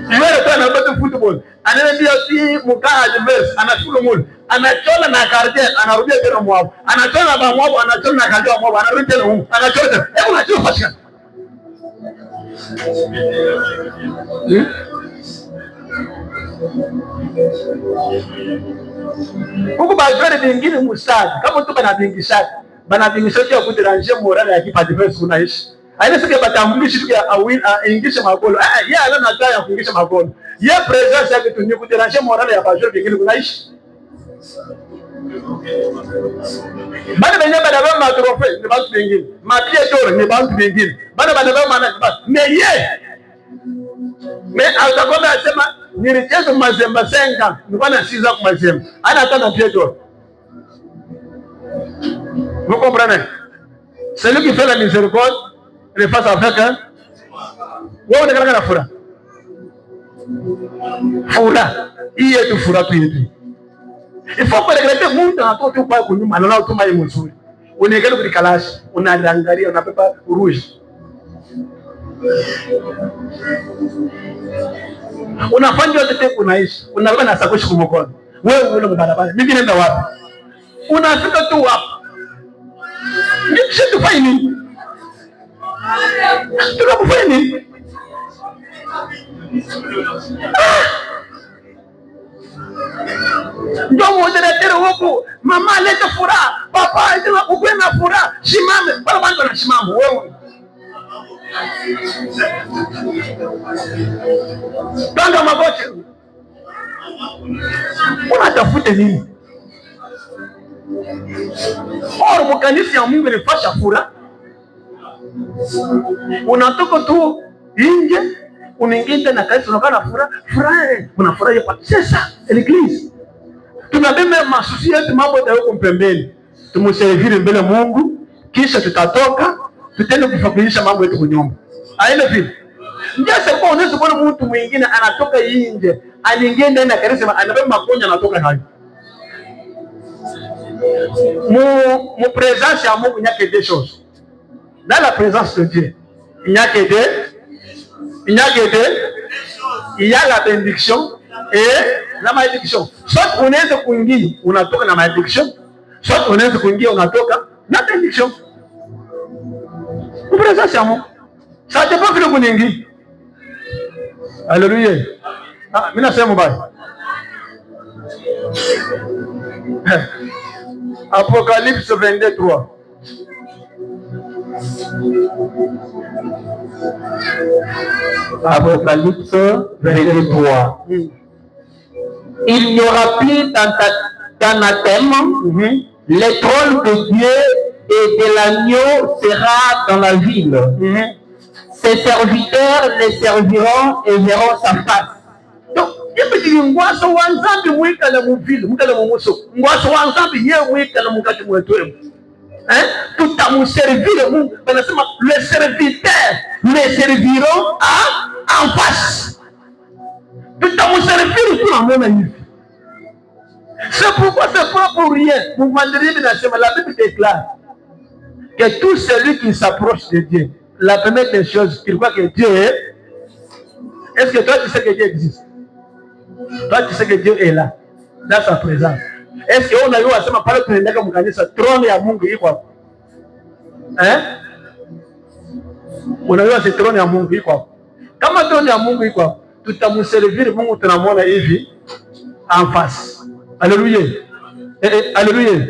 Speaker 1: Wewe tena unapata football. Anaambia si mkaa adverse, anashuka mule. Anachola na kardia, anarudia tena mwao. Anachola na mwao, anachola na kardia mwao, anarudi tena huko. Anachola tena. Hebu unachua fashika. Huko baadhi vingine mustadi, kama mtu banabingisha ya kudiranje morale ya kipa adverse unaishi. Aina sike batambulishi tukia ingisha magolo. Yeye ana nataka kuingisha magolo. Yeye presence yake tu ni kudiranje morale ya bajoro vingine unaishi. Bana benye bana ma trophée ni bantu vingine. Mapia d'or ni bantu vingine. Bana mana basi. Mais atakwambia asema nilicheza mazemba 5 nilikuwa na 6 kwa mazemba. Ana hata na pia d'or. Vous comprenez? Celui qui fait la miséricorde le fasse avec un. Wewe unataka na furaha. Furaha. Hii tu furaha tu yetu. Il faut regarder Mungu anatoka tu kwa kunyuma na tu mai mzuri. Unaangalia kwa kalashi, unaangalia unapepa rouge. Unafanya yote unaishi. Unabeba na sakoshi kwa mkono. Wewe ule barabara. Mimi nenda wapi? Unafika tu wapi? Nisha tufanye nini? Tunakufanya nini? Ndio moderateur huko, mama leta furaha, papa ndio ukwe na furaha, simame, bado bado anasimama wewe. Tanga magoti. Unatafuta nini? Oro mkanisa ya Mungu ni fasha furaha. Unatoka tu nje, unaingia na kanisa, unakaa na furaha, unafurahi kwa sasa l'église. Tunabeba masusi yetu, mambo ya huko pembeni, tumservire mbele Mungu, kisha tutatoka tutende kufakirisha mambo yetu kwa nyumba. Aende vipi? Ndio sababu unaweza kuona mtu mwingine anatoka nje, anaingia ndani ya kanisa, anabeba makonya, anatoka nayo. Mon présence à Mungu, il n'y a que deux choses. Dans la présence de Dieu, il n'y a que deux. Il y a la bénédiction et la malédiction. Soit on est de Kungi, on a toqué la malédiction. Soit on est de Kungi, on a toqué la bénédiction. Mon présence à Mungu. Ça dépend de Kungi. Alléluia. Ah, mina c'est mon bail. Apocalypse 22:3.
Speaker 2: Apocalypse 22:3. Il n'y aura plus d'anathème. Le trône de Dieu et de l'agneau sera dans la ville. Ses serviteurs les serviront et verront sa face.
Speaker 1: Donc, ngwaso wa Nzambi mwikala mu ville, mukala mu muso. Ngwaso wa Nzambi ye mwikala mukati mwetu. Tutamuservir Mungu. Banasema les serviteurs les serviront en face. Tutamuservir tunamwona hivi. C'est pourquoi c'est pas pour rien. La Bible déclare que tout celui qui s'approche de Dieu, la première des choses, il croit que Dieu est. Est-ce que toi tu sais que Dieu existe? Toi tu sais que Dieu est là, dans sa présence. Est-ce qu'on a eu à se parler de l'Église comme kanisa trône ya Mungu iko hapo? On a eu à ce trône ya Mungu iko hapo. Kama trône ya Mungu iko hapo, tutamservir Mungu, tunamwona hivi en face. Alléluia. Alléluia.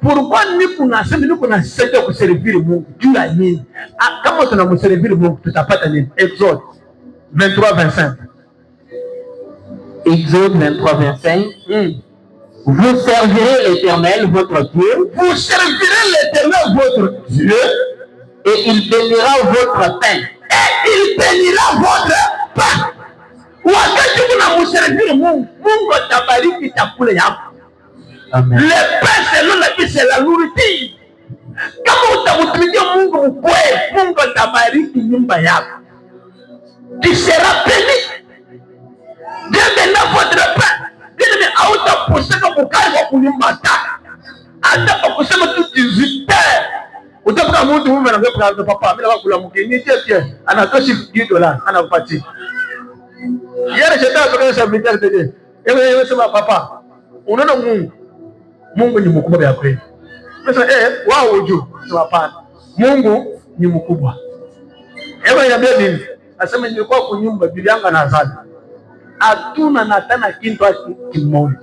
Speaker 1: Pourquoi nous kunasaidia kuservir Mungu? Juu ya nini? Kama tunamservir Mungu tutapata nini? Exode 23:25.
Speaker 2: Exode 23:25. Vous servirez l'Éternel, votre Dieu.
Speaker 1: Vous servirez l'Éternel, votre Dieu.
Speaker 2: Et il bénira votre pain.
Speaker 1: Et il bénira votre pain. Wakati unamservir Mungu, Mungu atabariki chakula yako.
Speaker 2: Amen.
Speaker 1: Le pain selon la vie, c'est la nourriture. Kama utamtumikia Mungu mkweli, Mungu atabariki nyumba yako. Tu seras béni. Dieu bénira votre pain. Dieu hautaposeka mukali kwa kulimata. Hata kusema tu 18 heures. Utapaka mtu mume anakupa papa, mimi nakula mkeni tie anatoshi $10 anakupatia. Yale shetani toka serviteur de Dieu. Ewe sema papa, unaona Mungu ni mkubwa ya kweli. Sasa wao ujue sema hapana. Mungu ni mkubwa. Ewe niambie nini? Asema nilikuwa kwa nyumba bibi yangu anazali. Hatuna na tena kintu kimoja.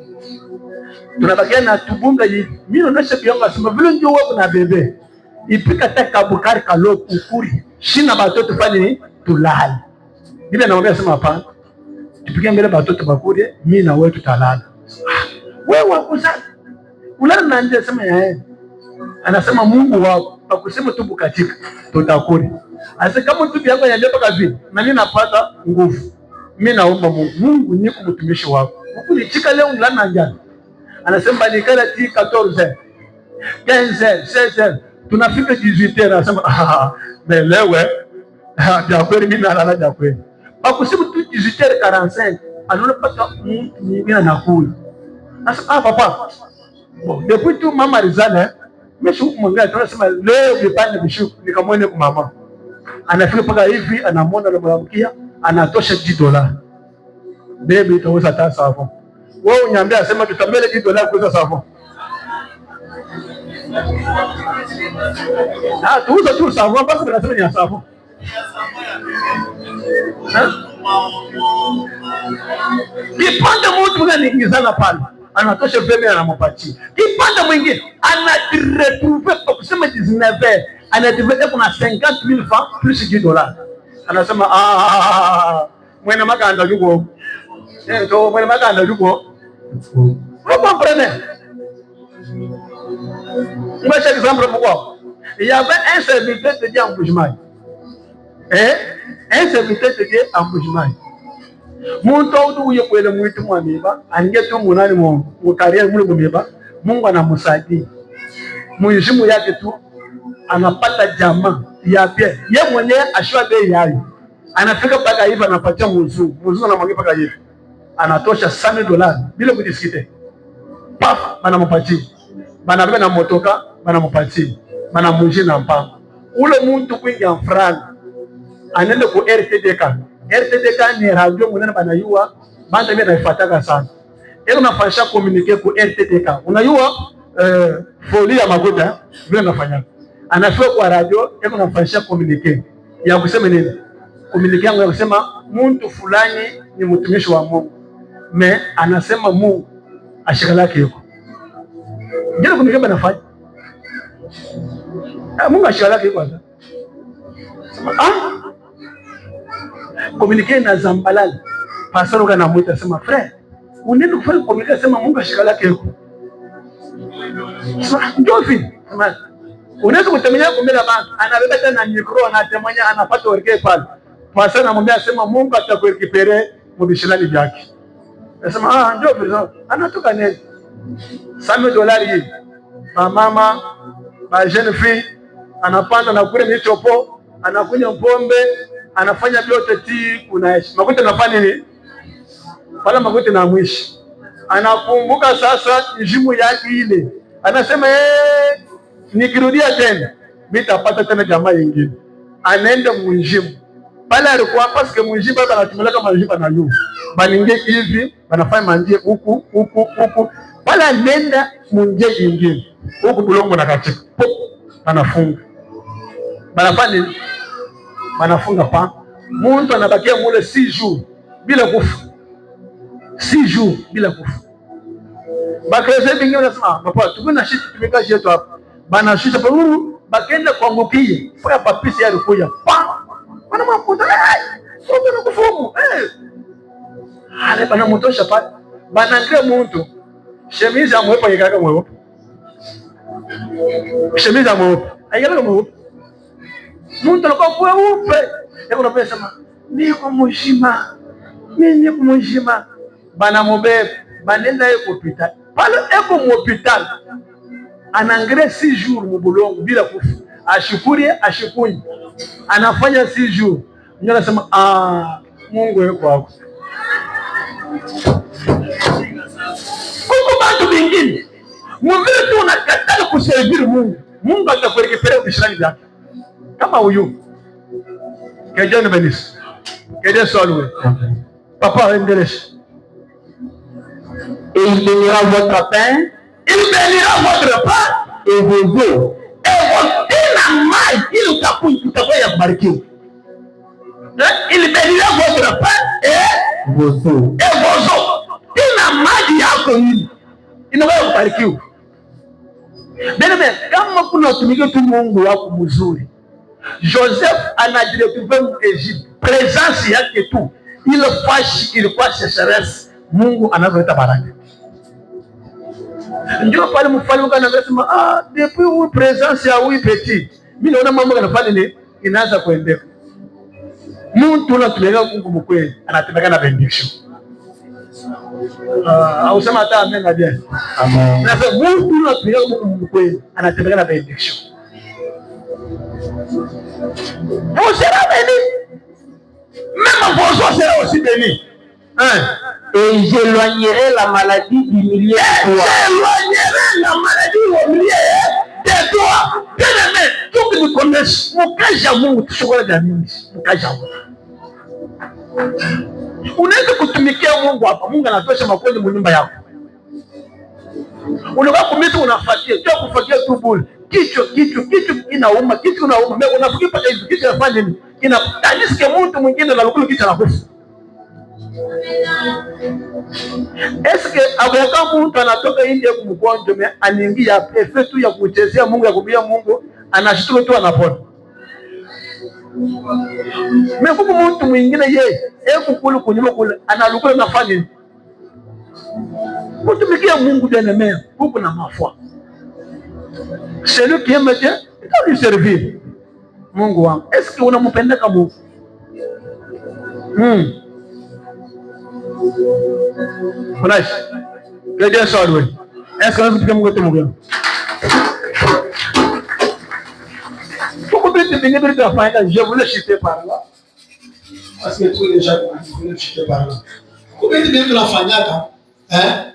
Speaker 1: Tunabakia na tubunga hivi. Mimi naonesha bibi asema vile ndio wewe na bebe. Ipika taka bukari kalo kukuri. Shina batoto fanye ni tulali. Bibi anamwambia sema hapana. Tupige mbele batoto bakuri, mimi na wewe tutalala. Wewe wakuzali. Ulala na nje sema yeye. Anasema Mungu wako akusema tu bukatika tutakuri. Asa kama tu yako yandepa kazi na mimi napata nguvu. Mimi naomba Mungu niko mtumishi wako. Ukulichika leo ulala na njana. Anasema nikala ti 14 15 16 tunafika 18 anasema belewe ya kweli mimi nalala ya kweli. Akusema tu 18h45 anapata mtu mwingine anakula. Sasa papa. Bon, depuis tout mama rizale, mimi shuku mwangalia tunasema leo vipande vishuku nikamwone kwa mama. Anafika paka hivi anamwona na mwanamkia anatosha $10. Baby itaweza tasa hapo. Wewe unyambia asema tutamele $10 kuuza safu. Tuuza tu safu basi tunasema ni safu. Kipande mtu anaingizana pale. Anatosha pembe anampatia. Kipande mwingine anajiretrouver kwa kusema 19 anajiretrouver kuna 50,000 francs plus $10. Anasema mwene makanda yuko. Ndio mwene makanda yuko. Vous comprenez? Moi, j'ai exemple pour quoi? Il y avait un serviteur de Dieu en Bougemai. serviteur te dit embouchement. Muntu audu uye kwele mwitu mwamiba, angetu munani mu career mule mumiba, Mungu anamsaidia. Muishimu yake tu anapata jamaa ya pia. Yeye mwenyewe ashua bei yayo. Anafika paka hivi anapatia mzungu. Mzungu anamwambia paka hivi. Anatosha $100 bila kudiskite. Paf, banampatia. Banabeba na motoka, banampatia. Banamunjia na mpango. Ule muntu kwingi ya franga. Anaenda ku RTDK. RTDK ni radio mwenene banayua, banda mimi naifuataka sana. Ero nafanya communique ku RTDK. Unayua folie ya maguta vile nafanya. Anafika kwa radio, ero nafanya communique. Ya kusema nini? Communique yangu ya kusema muntu fulani ni mtumishi wa Mungu. Me anasema Mungu ashika lake yuko. Ndio communique banafanya. Mungu ashika lake yuko kwanza. Communique na Zambalala. Pastor kana mwita sema frère, unaenda kufanya communique sema Mungu ashika lake yuko. Ndio hivi. Unaweza kutemenya kumbela bantu, anabeba tena micro anatemanya anapata orke pale. Pastor anamwambia sema Mungu atakurekipere mubishilani vyake. Anasema ndio hivi. Anatoka nini? $100 hii. Mama, ba jeune fille anapanda na kule michopo, anakunywa pombe, anafanya vyote kuna makuta anafanya nini? Pala makuta na mwishi. Anakumbuka sasa njimu yake ile. Anasema nikirudia tena nitapata tena jamaa nyingine. Anaenda munjimu. Pale alikuwa paske munjimu baba anatumia kama munjimu na yu. Baninge hivi, banafanya manjie huku. Pale anaenda munje nyingine. Huku bulongo na katika. Anafunga. Banafanya nini? Banafunga pa. Muntu anabakia mule 6 jours bila kufa. 6 jours bila kufa. Bakreze bingi wanasema, "Papa, tukuna shiti tumeka yetu hapa." Banashusha pa bakenda kuangukia. Kwa papisi alikuja. Pa. Bana makuta. Sio na kufumu. Ale bana motosha pa. Banangira muntu. Shemizi amwepa yekaka mwepo. Shemizi amwepa. Ayala mwepo. Muntu alikuwa mweupe. Yako napesema niko mzima. Mimi niko mzima. Bana mobebe, banenda yeko hospital. Pale eko mu hospital. Anaangalia 6 jours mbulongo bila kufa. Ashikunyi. Anafanya 6 jours. Ndio anasema Mungu yuko hapo. Kuko bantu bingine. Mwambie tu unakataa kuserviri Mungu. Mungu atakurekebisha bishani vyake. Kama huyu. Kejani Benis. Kejani Solwe. Papa English.
Speaker 2: Et il bénira votre pain.
Speaker 1: Il bénira votre pain.
Speaker 2: Et vos eaux.
Speaker 1: Et votre main. Il utakuwa ya kubarikiwa. Il bénira votre pain. Et
Speaker 2: vos eaux.
Speaker 1: Et vos eaux. Ina maji yako hili. Inakuwa ya kubarikiwa. Bene, kama kuna tumike tu Mungu wako mzuri. Joseph anajiretrouve Egypte. Presence yake tu. Ile fashi ilikuwa sécheresse. Mungu anavyoleta baraka. Ndio pale mfalme anasema depuis où présence ya huyu petit. Mimi naona mambo yanafanya nini? Inaanza kuendeka. Mtu anatumia Mungu mkweli, anatumia na benediction. Au sema hata amen na bien.
Speaker 2: Amen.
Speaker 1: Na mtu anatumia Mungu mkweli, anatumia na benediction. Vous serez bénis. Même vos os seront aussi bénis.
Speaker 2: Et j'éloignerai la maladie du milieu de toi.
Speaker 1: J'éloignerai la maladie au milieu de toi. Bien-aimé, tout que nous connaissons, mukaja Mungu tushukuru jamii. Mukaja Mungu. Unaweza kutumikia Mungu hapa. Mungu anatosha makweli mu nyumba yako. Unakuwa kumita unafuatia, sio kufuatia tu bure. Kichwa inauma, kichwa inauma. Mimi unafikiri paka hizo kichwa inafanya nini? Inataniske mtu mwingine na lukulu kichwa anakufa. Eske abaka mtu anatoka India kumgonjwa anaingia efetu ya kuchezea Mungu ya kubia Mungu anashtuka tu anapona. Mekuku mtu mwingine yeye kukulu kunyuma kule analukula nafanya nini? Kutumikia Mungu bien-aimé huko na mafua. Celui qui aime Dieu doit lui servir. Mungu wangu. Est-ce que unampendeka Mungu? Unaishi? Kaje swali wewe. Est-ce que unampigia Mungu temu gani? Pourquoi tu t'es venu de faire je voulais chuter par là.
Speaker 3: Parce que tous les gens voulaient chuter par là. Combien de temps tu l'as fait?